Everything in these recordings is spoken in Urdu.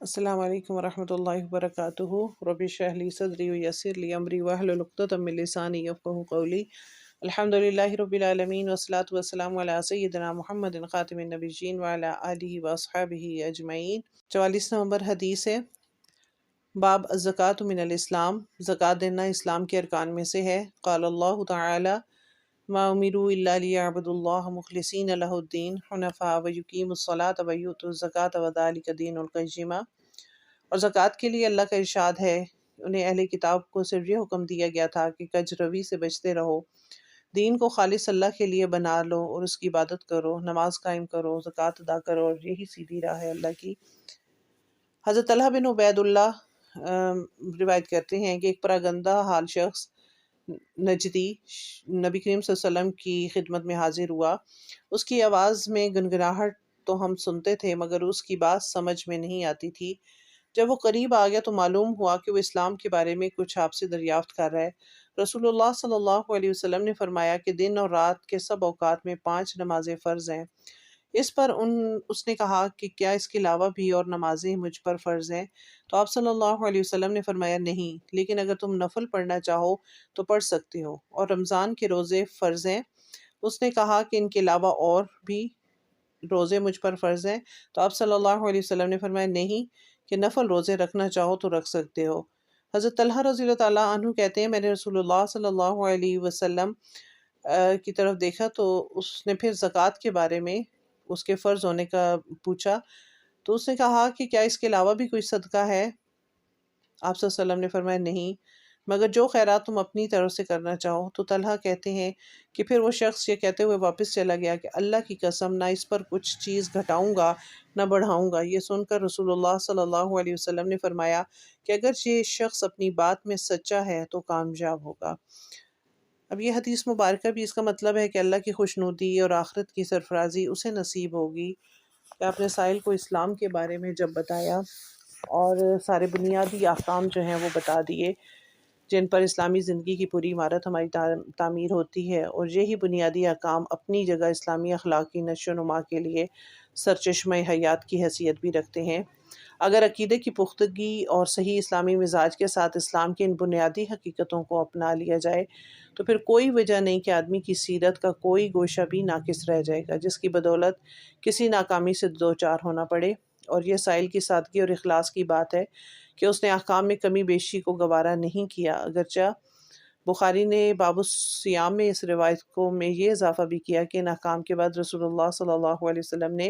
السلام علیکم ورحمۃ اللہ وبرکاتہ۔ رب اشرح لی صدری ویسر لی امری واحلل عقدۃ من لسانی یفقہوا قولی۔ الحمد للہ رب العالمین والصلاۃ والسلام علی سیدنا محمد خاتم النبیین وعلی آلہ واصحابہ اجمعین۔ 44 نمبر حدیث ہے، باب الزکوٰۃ من الاسلام، زکوٰۃ دینا اسلام کے ارکان میں سے ہے۔ قال اللہ تعالی ما امروا الا لیعبدوا اللہ مخلصین لہ الدین حنفاء ویقیموا الصلاۃ ویؤتوا الزکوٰۃ وذلک دین القیمہ۔ اور زکوٰۃ کے لیے اللہ کا ارشاد ہے، انہیں اہل کتاب کو صرف یہ حکم دیا گیا تھا کہ کج روی سے بچتے رہو، دین کو خالص اللہ کے لیے بنا لو اور اس کی عبادت کرو، نماز قائم کرو، زکوٰۃ ادا کرو، اور یہی سیدھی راہ ہے اللہ کی۔ حضرت طلحہ بن عبید اللہ روایت کرتے ہیں کہ ایک پراگندہ حال شخص نجدی نبی کریم صلی اللہ علیہ وسلم کی خدمت میں حاضر ہوا۔ اس کی آواز میں گنگناہٹ تو ہم سنتے تھے مگر اس کی بات سمجھ میں نہیں آتی تھی۔ جب وہ قریب آ گیا تو معلوم ہوا کہ وہ اسلام کے بارے میں کچھ آپ سے دریافت کر رہا ہے۔ رسول اللہ صلی اللہ علیہ وسلم نے فرمایا کہ دن اور رات کے سب اوقات میں 5 نمازیں فرض ہیں۔ اس پر اس نے کہا کہ کیا اس کے علاوہ بھی اور نمازیں مجھ پر فرض ہیں؟ تو آپ صلی اللہ علیہ وسلم نے فرمایا نہیں، لیکن اگر تم نفل پڑھنا چاہو تو پڑھ سکتے ہو، اور رمضان کے روزے فرض ہیں۔ اس نے کہا کہ ان کے علاوہ اور بھی روزے مجھ پر فرض ہیں؟ تو آپ صلی اللہ علیہ وسلم نے فرمایا نہیں، کہ نفل روزے رکھنا چاہو تو رکھ سکتے ہو۔ حضرت طلحہ رضی اللہ تعالیٰ عنہ کہتے ہیں، میں نے رسول اللہ صلی اللہ علیہ وسلم کی طرف دیکھا تو اس نے پھر زکوٰۃ کے بارے میں اس کے فرض ہونے کا پوچھا، تو اس نے کہا کہ کیا اس کے علاوہ بھی کوئی صدقہ ہے؟ آپ صلی اللہ علیہ وسلم نے فرمایا نہیں، مگر جو خیرات تم اپنی طرف سے کرنا چاہو۔ تو طلحہ کہتے ہیں کہ پھر وہ شخص یہ کہتے ہوئے واپس چلا گیا کہ اللہ کی قسم نہ اس پر کچھ چیز گھٹاؤں گا نہ بڑھاؤں گا۔ یہ سن کر رسول اللہ صلی اللہ علیہ وسلم نے فرمایا کہ اگر یہ شخص اپنی بات میں سچا ہے تو کامیاب ہوگا۔ اب یہ حدیث مبارکہ بھی اس کا مطلب ہے کہ اللہ کی خوشنودی اور آخرت کی سرفرازی اسے نصیب ہوگی۔ کہ آپ نے سائل کو اسلام کے بارے میں جب بتایا اور سارے بنیادی احکام جو ہیں وہ بتا دیے جن پر اسلامی زندگی کی پوری عمارت ہماری تعمیر ہوتی ہے، اور یہی بنیادی احکام اپنی جگہ اسلامی اخلاق کی نشو و نما کے لیے سرچشمہ حیات کی حیثیت بھی رکھتے ہیں۔ اگر عقیدے کی پختگی اور صحیح اسلامی مزاج کے ساتھ اسلام کی ان بنیادی حقیقتوں کو اپنا لیا جائے تو پھر کوئی وجہ نہیں کہ آدمی کی سیرت کا کوئی گوشہ بھی ناقص رہ جائے گا جس کی بدولت کسی ناکامی سے دوچار ہونا پڑے۔ اور یہ سائل کی سادگی اور اخلاص کی بات ہے کہ اس نے احکام میں کمی بیشی کو گوارا نہیں کیا، اگرچہ بخاری نے باب الصیام میں اس روایت کو میں یہ اضافہ بھی کیا کہ ان احکام کے بعد رسول اللہ صلی اللہ علیہ وسلم نے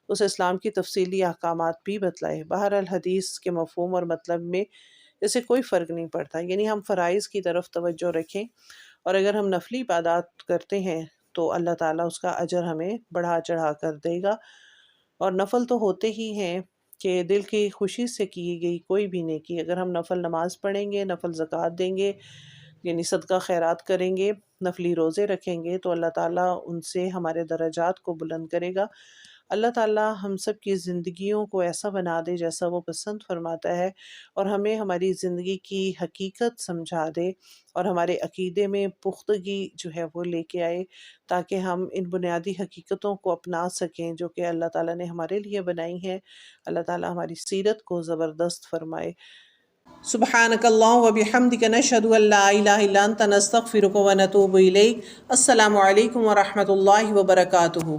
اس اسلام کی تفصیلی احکامات بھی بتلائے۔ بہرحال حدیث کے مفہوم اور مطلب میں اسے کوئی فرق نہیں پڑتا، یعنی ہم فرائض کی طرف توجہ رکھیں اور اگر ہم نفلی عبادات کرتے ہیں تو اللہ تعالیٰ اس کا اجر ہمیں بڑھا چڑھا کر دے گا۔ اور نفل تو ہوتے ہی ہیں کہ دل کی خوشی سے کی گئی کوئی بھی نیکی، اگر ہم نفل نماز پڑھیں گے، نفل زکوٰۃ دیں گے، یعنی صدقہ خیرات کریں گے، نفلی روزے رکھیں گے تو اللہ تعالیٰ ان سے ہمارے درجات کو بلند کرے گا۔ اللہ تعالیٰ ہم سب کی زندگیوں کو ایسا بنا دے جیسا وہ پسند فرماتا ہے، اور ہمیں ہماری زندگی کی حقیقت سمجھا دے اور ہمارے عقیدے میں پختگی جو ہے وہ لے کے آئے تاکہ ہم ان بنیادی حقیقتوں کو اپنا سکیں جو کہ اللہ تعالیٰ نے ہمارے لیے بنائی ہیں۔ اللہ تعالیٰ ہماری سیرت کو زبردست فرمائے۔ سبحانک اللہم و بحمدک نشہد ان لا الہ الا انت نستغفرک و نتوب الیک۔ السلام علیکم ورحمۃ اللہ وبرکاتہ۔